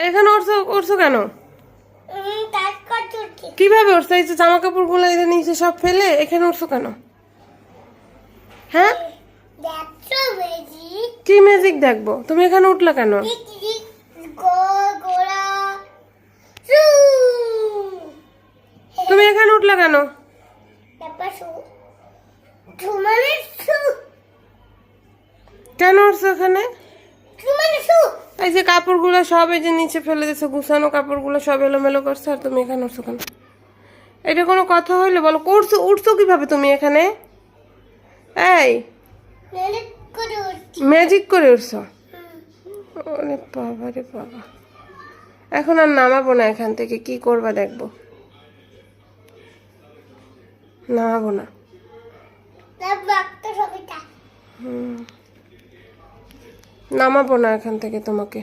এখানে উঠছো উঠছো কেন? কিভাবে উঠছো? এই যে জামা কাপড় গুলো এদের নিচে সব ফেলে এখানে উঠছো কেন? হ্যাঁ, কি ম্যাজিক দেখবো? তুমি এখানে উঠলা কেন? তুমি এখানে উঠলা কেন? কেন উঠছো এখানে? এই যে কাপড়গুলো সব এই যে নিচে ফেলে দিয়েছো, গুছানো কাপড়গুলো সব এলোমেলো করছো, আর তুমি এখানে উঠছো কেন? এটা কোনো কথা হইলো? বলো, করছো উঠছো কিভাবে তুমি এখানে? এই ম্যাজিক করে উঠছো? ওরে বাবা রে বাবা, এখন আর নামাবো না এখান থেকে। কি করবা দেখবো, নামাবো না। নামাবো না এখান থেকে তোমাকে।